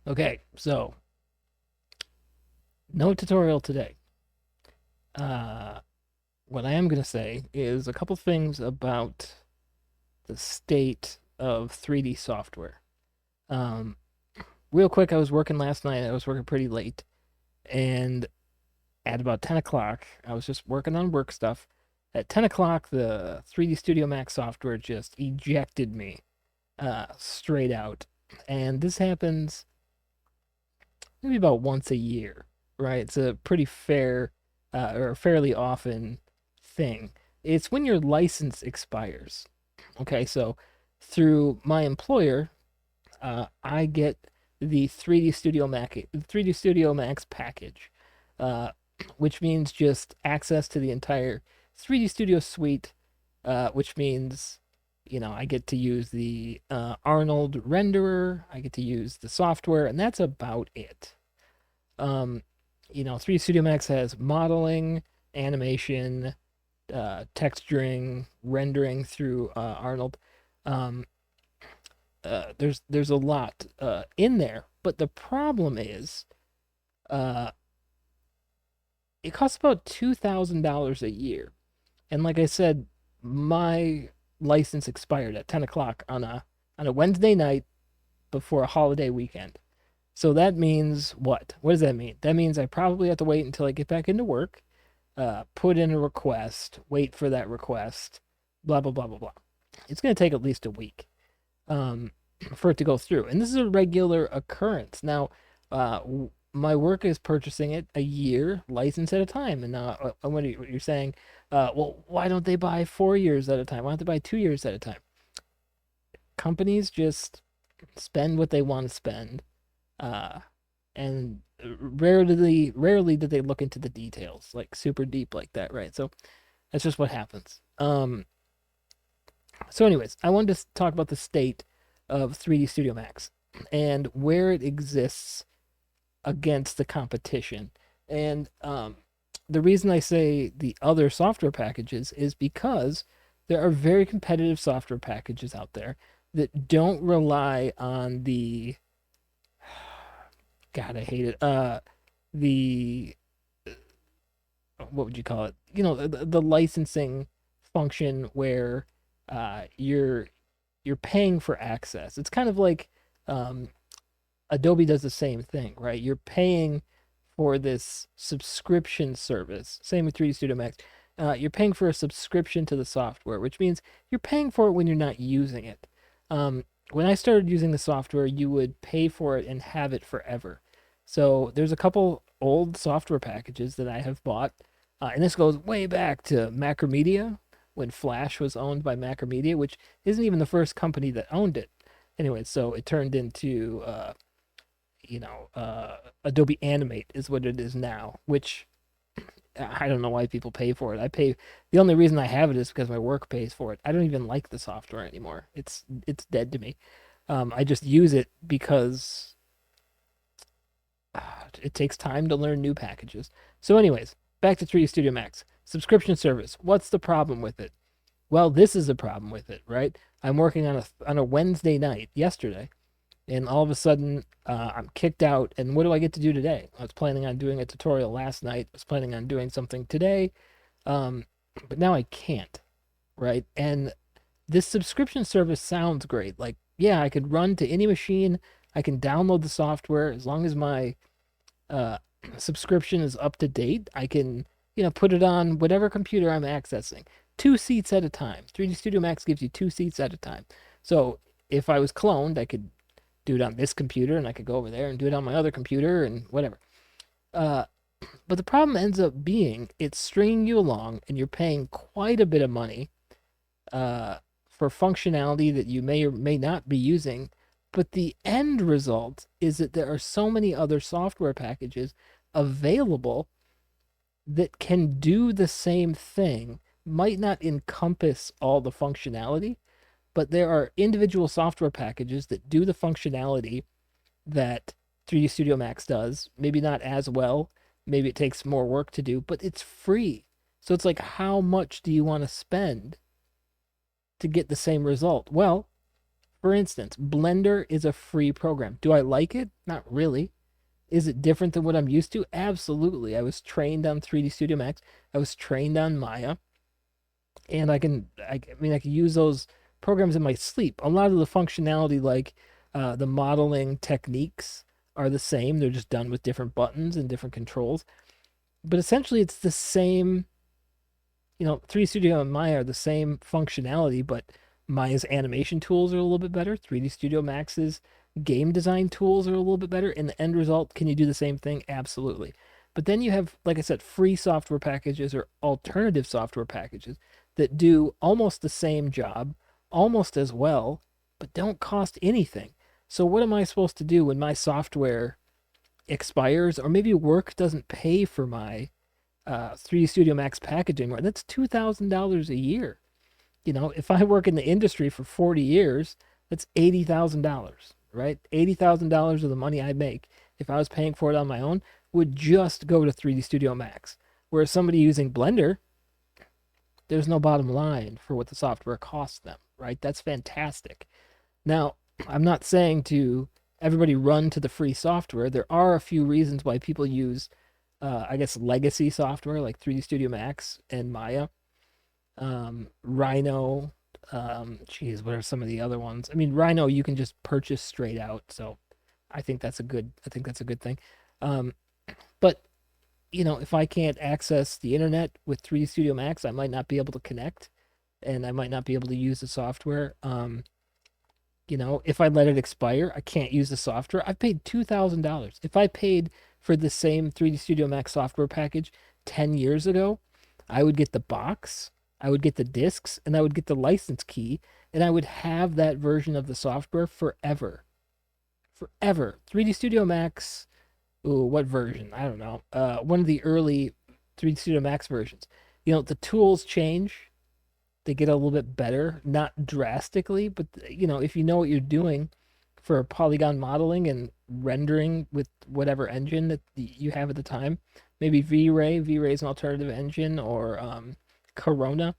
Okay, so no tutorial today. Uh, what I am going to say is a couple things about the state of 3D software. Um, Real quick, I was working last night. I was working pretty late, and at about 10 o'clock, I was just working on work stuff. At 10 o'clock, the 3D Studio Max software just ejected me straight out. And this happens maybe about once a year, right? It's a pretty fair or fairly often thing. It's when your license expires. Okay, so through my employer, I get the 3D Studio Max package, uh, which means just access to the entire 3D Studio suite, which means I get to use the Arnold renderer, I get to use the software, and that's about it. Um, 3D Studio Max has modeling, animation, texturing, rendering through Arnold. Um, there's a lot in there, but the problem is, uh, it costs about $2,000 a year, and like I said, my license expired at 10 o'clock on a Wednesday night before a holiday weekend. So that means what? What does that mean? That means I probably have to wait until I get back into work, put in a request, wait for that request, blah blah blah blah blah. It's going to take at least a week um, for it to go through, and this is a regular occurrence. Now, my work is purchasing it a year license at a time, and now what you're saying? Well, why don't they buy 4 years at a time? Why don't they buy 2 years at a time? Companies just spend what they want to spend, uh, and rarely do they look into the details like super deep like that, right? So that's just what happens. So anyways, I wanted to talk about the state of 3D Studio Max and where it exists against the competition. And the reason I say the other software packages is because there are very competitive software packages out there that don't rely on the God, I hate it. The what would you call it? The licensing function where you're paying for access. It's kind of like um, Adobe does the same thing, right? You're paying for this subscription service. Same with 3D Studio Max. You're paying for a subscription to the software, which means you're paying for it when you're not using it. When I started using the software, you would pay for it and have it forever. So there's a couple old software packages that I have bought, and this goes way back to Macromedia when Flash was owned by Macromedia, which isn't even the first company that owned it. Anyway, so it turned into Adobe Animate is what it is now, which I don't know why people pay for it. The only reason I have it is because my work pays for it. I don't even like the software anymore. It's dead to me. I just use it because it takes time to learn new packages. So, anyways, back to 3D Studio Max subscription service. What's the problem with it? Well, this is the problem with it, right? I'm working on a Wednesday night yesterday, and all of a sudden I'm kicked out. And what do I get to do today? I was planning on doing a tutorial last night. I was planning on doing something today, um, but now I can't, right? And this subscription service sounds great. Like, yeah, I could run to any machine. I can download the software as long as my uh, subscription is up to date. I can, put it on whatever computer I'm accessing, 2 seats at a time. 3D Studio Max gives you 2 seats at a time. So if I was cloned, I could do it on this computer and I could go over there and do it on my other computer and whatever. Uh, but the problem ends up being it's stringing you along and you're paying quite a bit of money uh, for functionality that you may or may not be using. But the end result is that there are so many other software packages available that can do the same thing, might not encompass all the functionality, but there are individual software packages that do the functionality that 3D Studio Max does. Maybe not as well. Maybe it takes more work to do, but it's free. So it's like, how much do you want to spend to get the same result? Well, For instance, Blender is a free program. Do I like it? Not really. Is it different than what I'm used to? Absolutely. I was trained on 3D Studio Max. I was trained on Maya, and I can use those programs in my sleep. A lot of the functionality, like the modeling techniques, are the same. They're just done with different buttons and different controls. But essentially, it's the same. 3D Studio and Maya are the same functionality, but Maya's animation tools are a little bit better. 3D Studio Max's game design tools are a little bit better. In the end result, can you do the same thing? Absolutely. But then you have, like I said, free software packages or alternative software packages that do almost the same job, almost as well, but don't cost anything. So what am I supposed to do when my software expires, or maybe work doesn't pay for my 3D Studio Max package anymore? That's $2,000 a year. If I work in the industry for 40 years, that's $80,000, right? $80,000 of the money I make, if I was paying for it on my own, would just go to 3D Studio Max. Whereas somebody using Blender, there's no bottom line for what the software costs them, right? That's fantastic. Now, I'm not saying to everybody run to the free software. There are a few reasons why people use, I guess, legacy software like 3D Studio Max and Maya, Rhino. What are some of the other ones? I mean, Rhino you can just purchase straight out, so I think that's a good thing. But if I can't access the internet with 3D Studio Max, I might not be able to connect, and I might not be able to use the software. If I let it expire, I can't use the software. I've paid $2,000. If I paid for the same 3D Studio Max software package 10 years ago, I would get the box, I would get the discs, and I would get the license key, and I would have that version of the software forever. Forever. 3D Studio Max, ooh, what version? I don't know. One of the early 3D Studio Max versions. The tools change. They get a little bit better, not drastically, but if you know what you're doing for polygon modeling and rendering with whatever engine that you have at the time, maybe V-Ray. V-Ray is an alternative engine, or Corona.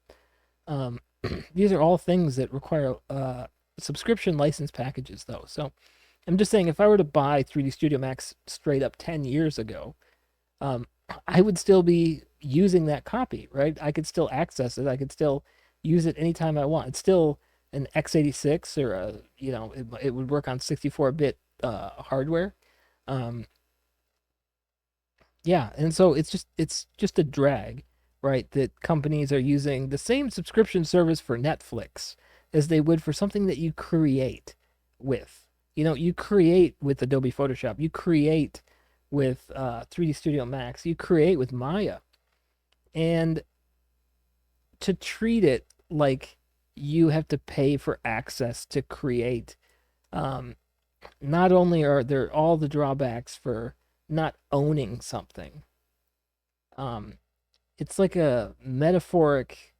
These are all things that require subscription license packages, though. So I'm just saying, if I were to buy 3D Studio Max straight up 10 years ago, I would still be using that copy, right? I could still access it. I could still use it anytime I want. It's still an x86, or it would work on 64-bit hardware. Yeah, and so it's just a drag, right? That companies are using the same subscription service for Netflix as they would for something that you create with. You create with Adobe Photoshop, you create with 3D Studio Max, you create with Maya. And to treat it like you have to pay for access to create, not only are there all the drawbacks for not owning something, it's like a metaphoric,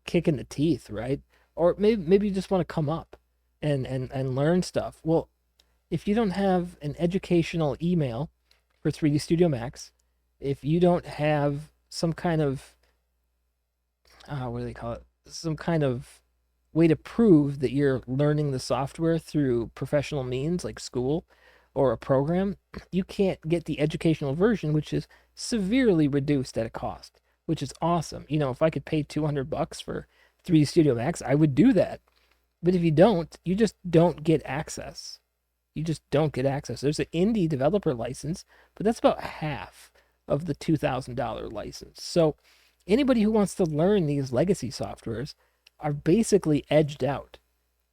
kick in the teeth, right? Or maybe you just want to come up and learn stuff. Well, if you don't have an educational email for 3D Studio Max, if you don't have some kind of what do they call it? Some kind of way to prove that you're learning the software through professional means like school or a program, you can't get the educational version, which is severely reduced at a cost, which is awesome. If I could pay $200 for 3D Studio Max, I would do that. But if you don't, you just don't get access. You just don't get access. There's an indie developer license, but that's about half of the $2,000 license. So anybody who wants to learn these legacy softwares are basically edged out.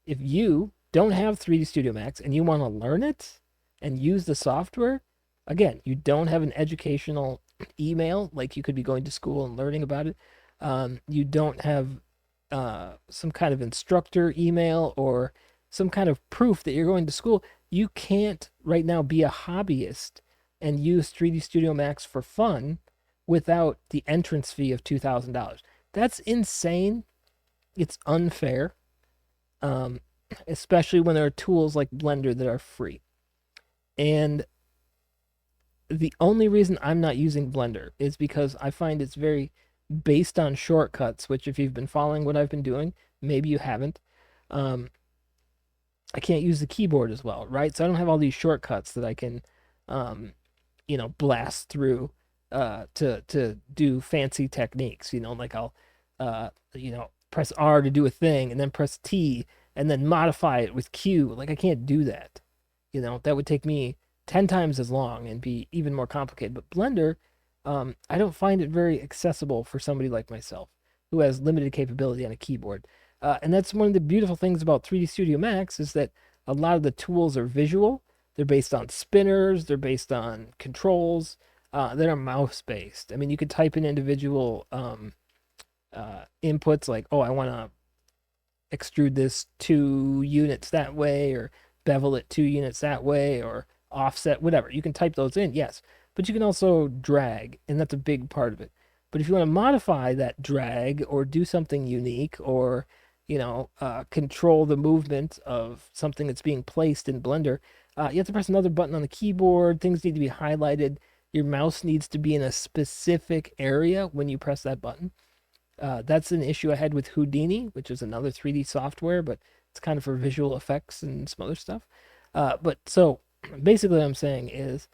If you don't have 3D Studio Max and you want to learn it and use the software, again, you don't have an educational email, like you could be going to school and learning about it. You don't have some kind of instructor email or some kind of proof that you're going to school. You can't right now be a hobbyist and use 3D Studio Max for fun without the entrance fee of $2,000. That's insane. It's unfair, especially when there are tools like Blender that are free. And the only reason I'm not using Blender is because I find it's very based on shortcuts, which if you've been following what I've been doing, maybe you haven't. I can't use the keyboard as well, right? So I don't have all these shortcuts that I can, um, blast through to do fancy techniques. Like I'll press R to do a thing and then press T and then modify it with Q. Like I can't do that. That would take me 10 times as long and be even more complicated. But Blender, I don't find it very accessible for somebody like myself who has limited capability on a keyboard. And that's one of the beautiful things about 3D Studio Max is that a lot of the tools are visual. They're based on spinners, they're based on controls, they're mouse based. I mean, you could type in individual inputs like, oh, I want to extrude this 2 units that way, or bevel it 2 units that way, or offset, whatever. You can type those in, yes, but you can also drag, and that's a big part of it. But if you want to modify that drag or do something unique, or control the movement of something that's being placed in Blender, you have to press another button on the keyboard. Things need to be highlighted. Your mouse needs to be in a specific area when you press that button. That's an issue I had with Houdini, which is another 3D software, but it's kind of for visual effects and some other stuff. But so basically, what I'm saying is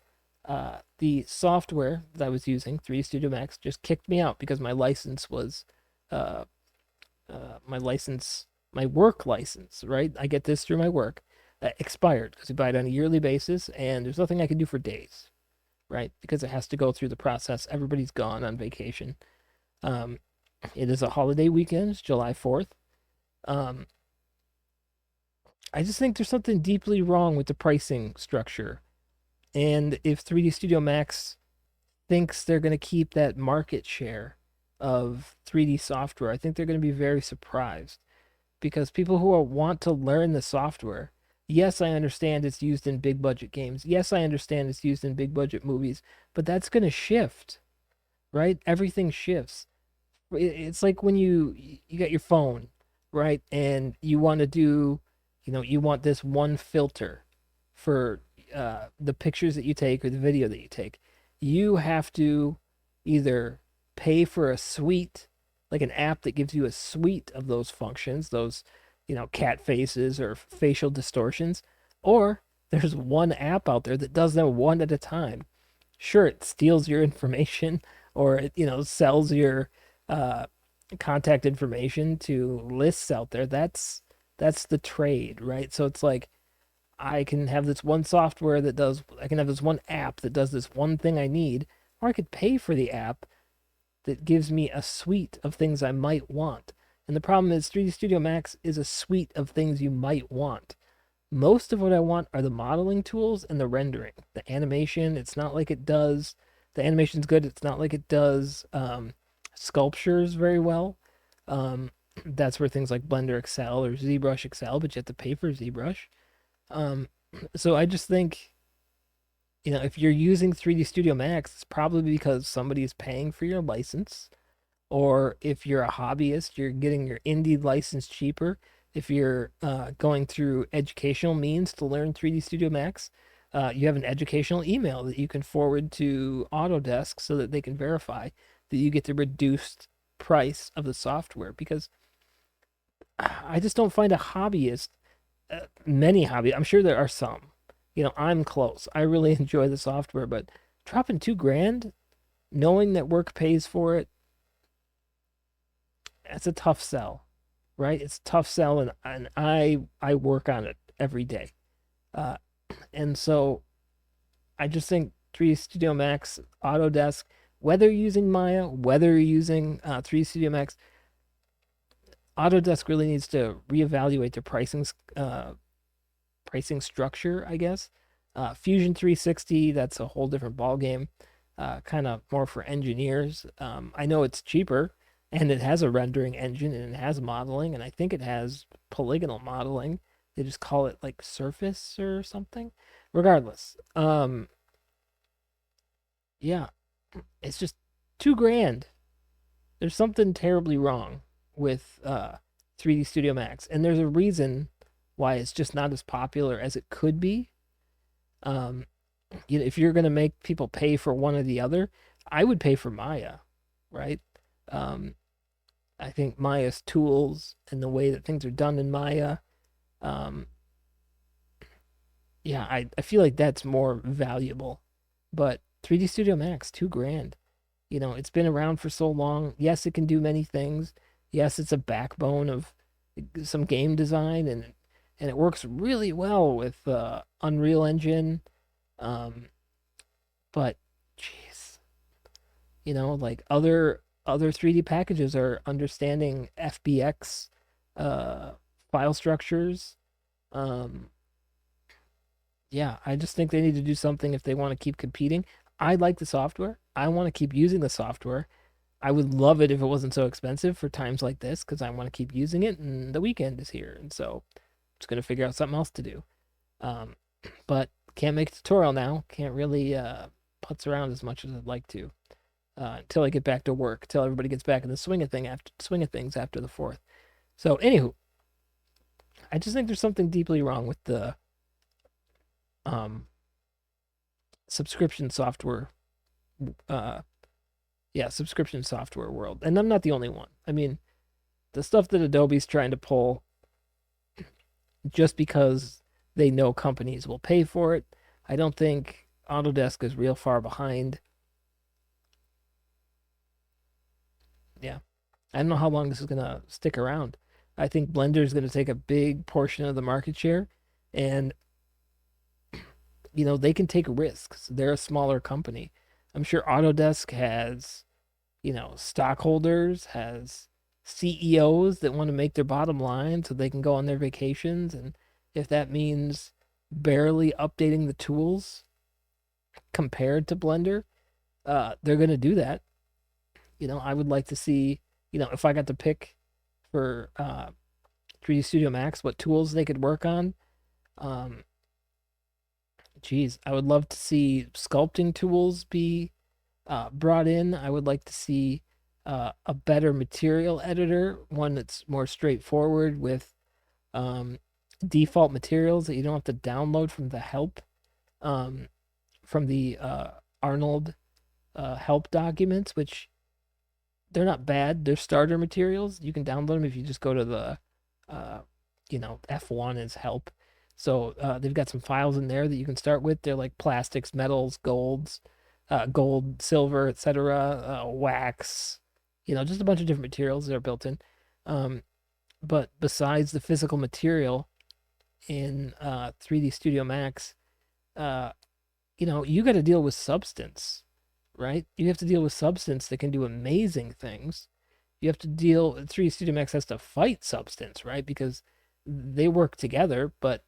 the software that I was using, 3D Studio Max, just kicked me out because my license was uh, my work license, right? I get this through my work, expired because we buy it on a yearly basis, and there's nothing I can do for days, right? Because it has to go through the process. Everybody's gone on vacation. Um, it is a holiday weekend, it's July 4th. Um, I just think there's something deeply wrong with the pricing structure. And if 3D Studio Max thinks they're going to keep that market share of 3D software, I think they're going to be very surprised because people who want to learn the software, yes, I understand it's used in big budget games. Yes, I understand it's used in big budget movies, but that's going to shift, right? Everything shifts. It's like when you got your phone, right? And you want to do, you want this one filter for the pictures that you take or the video that you take. You have to either pay for a suite, like an app that gives you a suite of those functions, those, cat faces or facial distortions, or there's one app out there that does them one at a time. Sure, it steals your information or it, sells your uh, contact information to lists out there. That's the trade, right? So it's like I can have this one software that does, I can have this one app that does this one thing I need, or I could pay for the app that gives me a suite of things I might want. And the problem is 3D Studio Max is a suite of things you might want. Most of what I want are the modeling tools and the rendering. The animation, it's not like it does, the animation's good, it's not like it does sculptures very well. That's where things like Blender excel or ZBrush excel, but you have to pay for ZBrush. Um, so I just think, if you're using 3D Studio Max, it's probably because somebody is paying for your license. Or if you're a hobbyist, you're getting your indie license cheaper. If you're going through educational means to learn 3D Studio Max, you have an educational email that you can forward to Autodesk so that they can verify that you get the reduced price of the software. Because I just don't find a hobbyist, many hobby. I'm sure there are some. I'm close. I really enjoy the software, but dropping 2 grand, knowing that work pays for it, that's a tough sell, right? It's a tough sell, and I work on it every day, uh, and so I just think 3D Studio Max, Autodesk, whether you're using Maya, whether you're using 3D Studio Max, Autodesk really needs to reevaluate their pricing structure, I guess. Fusion 360, that's a whole different ballgame, kind of more for engineers. I know it's cheaper and it has a rendering engine and it has modeling, and I think it has polygonal modeling. They just call it like surface or something. Regardless, yeah, it's just 2 grand. There's something terribly wrong with 3D Studio Max, and there's a reason why it's just not as popular as it could be. Um, if you're gonna make people pay for one or the other, I would pay for Maya, right? Um, I think Maya's tools and the way that things are done in Maya, um, Yeah, I feel like that's more valuable. But 3D Studio Max, 2 grand. It's been around for so long. Yes, it can do many things. Yes, it's a backbone of some game design, and it works really well with Unreal Engine. Um, but jeez, like other 3D packages are understanding FBX uh file structures. Um, yeah, I just think they need to do something if they want to keep competing. I like the software. I want to keep using the software. I would love it if it wasn't so expensive for times like this because I want to keep using it and the weekend is here. And so I'm just going to figure out something else to do. Um, but can't make a tutorial now. Can't really putz around as much as I'd like to until I get back to work, until everybody gets back in the swing of things after the 4th. So, anywho, I just think there's something deeply wrong with the um, subscription software uh, yeah, subscription software world. And I'm not the only one. I mean, the stuff that Adobe's trying to pull just because they know companies will pay for it, I don't think Autodesk is real far behind. Yeah. I don't know how long this is going to stick around. I think Blender is going to take a big portion of the market share and they can take risks. They're a smaller company. I'm sure Autodesk has stockholders, has CEOs that want to make their bottom line so they can go on their vacations. And if that means barely updating the tools compared to Blender, they're going to do that. I would like to see, if I got to pick for 3D Studio Max, what tools they could work on. Um, Geez, I would love to see sculpting tools be brought in. I would like to see a better material editor, one that's more straightforward with um, default materials that you don't have to download from the help, um, from the Arnold help documents, which they're not bad. They're starter materials. You can download them if you just go to the, uh, F1 is help. So they've got some files in there that you can start with. They're like plastics, metals, gold, silver, etc., wax, just a bunch of different materials that are built in. Um, but besides the physical material in 3D Studio Max, uh, you got to deal with substance, right? You have to deal with substance that can do amazing things. You have to deal, 3D Studio Max has to fight substance, right? Because they work together, but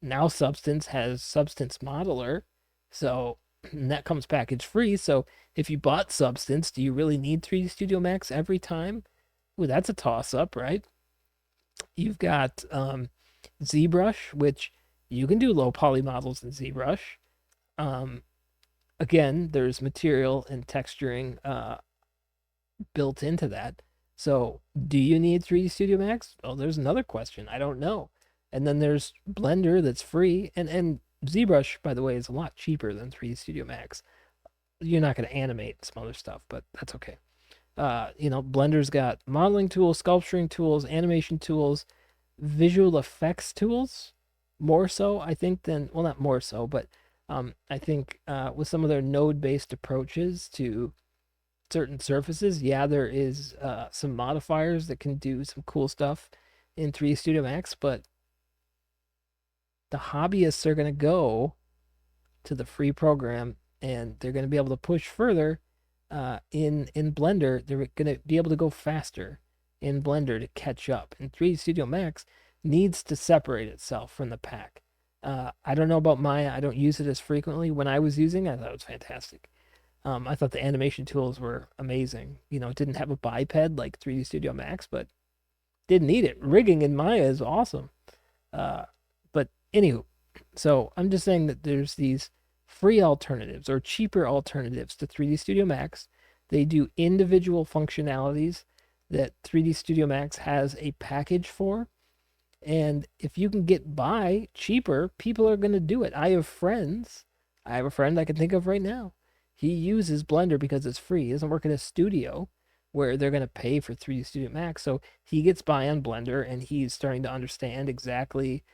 now Substance has Substance Modeler. So that comes package free. So if you bought Substance, do you really need 3D Studio Max every time? Ooh, that's a toss up, right? You've got ZBrush, which you can do low poly models in ZBrush. Um, Again, there's material and texturing built into that. So, do you need 3D Studio Max? Oh, there's another question. I don't know. And then there's Blender that's free, and ZBrush, by the way, is a lot cheaper than 3D Studio Max. You're not going to animate some other stuff, but that's okay. Blender's got modeling tools, sculpturing tools, animation tools, visual effects tools, more so, I think, than, well, not more so, but I think with some of their node-based approaches to certain surfaces, yeah, there is some modifiers that can do some cool stuff in 3D Studio Max, but the hobbyists are going to go to the free program and they're going to be able to push further in Blender. They're going to be able to go faster in Blender to catch up. And 3D Studio Max needs to separate itself from the pack. I don't know about Maya. I don't use it as frequently. When I was using it, I thought it was fantastic. I thought the animation tools were amazing. It didn't have a biped like 3D Studio Max, but didn't need it. Rigging in Maya is awesome. But anywho, so I'm just saying that there's these free alternatives or cheaper alternatives to 3D Studio Max. They do individual functionalities that 3D Studio Max has a package for. And if you can get by cheaper, people are going to do it. I have a friend I can think of right now. He uses Blender because it's free. He doesn't work in a studio where they're going to pay for 3D Studio Max. So he gets by on Blender and he's starting to understand exactly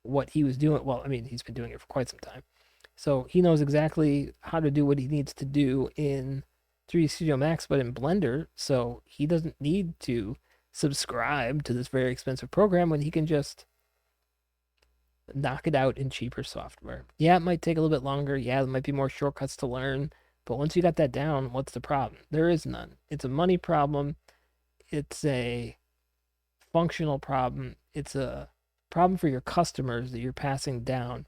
what he was doing. Well, I mean, he's been doing it for quite some time. So he knows exactly how to do what he needs to do in 3D Studio Max, but in Blender. So he doesn't need to subscribe to this very expensive program when he can just knock it out in cheaper software. Yeah, it might take a little bit longer. Yeah, there might be more shortcuts to learn. But once you got that down, what's the problem? There is none. It's a money problem. It's a functional problem. It's a problem for your customers that you're passing down.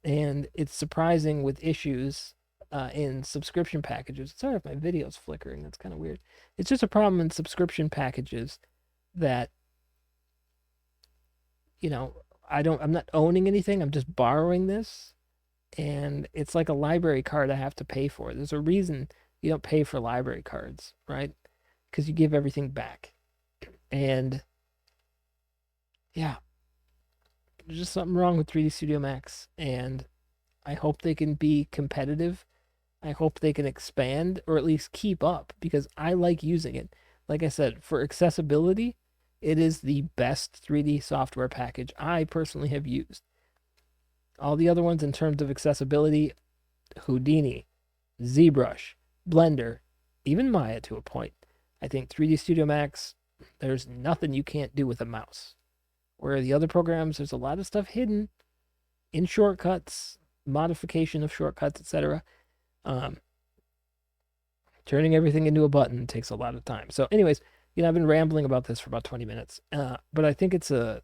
And it's surprising with issues in subscription packages. Sorry if my video's flickering. That's kind of weird. It's just a problem in subscription packages that, I'm not owning anything. I'm just borrowing this. And it's like a library card I have to pay for. There's a reason you don't pay for library cards, right? Because you give everything back. And yeah, there's just something wrong with 3D Studio Max. And I hope they can be competitive. I hope they can expand or at least keep up because I like using it. Like I said, for accessibility, it is the best 3D software package I personally have used. All the other ones in terms of accessibility, Houdini, ZBrush, Blender, even Maya to a point. I think 3D Studio Max, there's nothing you can't do with a mouse. Where the other programs, there's a lot of stuff hidden in shortcuts, modification of shortcuts, etc. Turning everything into a button takes a lot of time. So anyways, I've been rambling about this for about 20 minutes. But I think it's an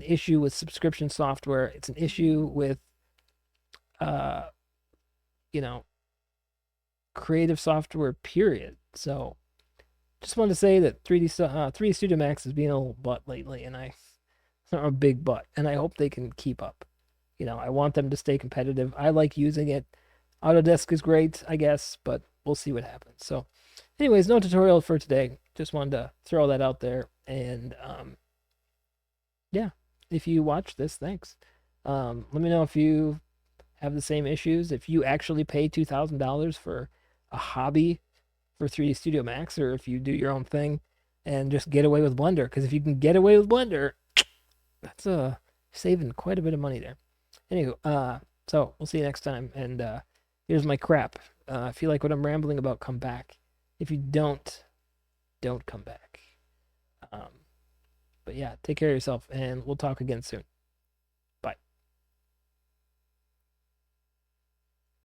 issue with subscription software. It's an issue with, creative software, period. So just wanted to say that 3D Studio Max is being a little butt lately, and it's not a big butt, and I hope they can keep up. I want them to stay competitive. I like using it. Autodesk is great, I guess, but we'll see what happens. So anyways, no tutorial for today. Just wanted to throw that out there. And yeah, if you watch this, thanks. Let me know if you have the same issues. If you actually pay $2,000 for a hobby for 3D Studio Max, or if you do your own thing and just get away with Blender. Because if you can get away with Blender, that's saving quite a bit of money there. Anywho, so we'll see you next time. And here's my crap. If you like what I'm rambling about, come back. If you don't come back. But yeah, take care of yourself, and we'll talk again soon.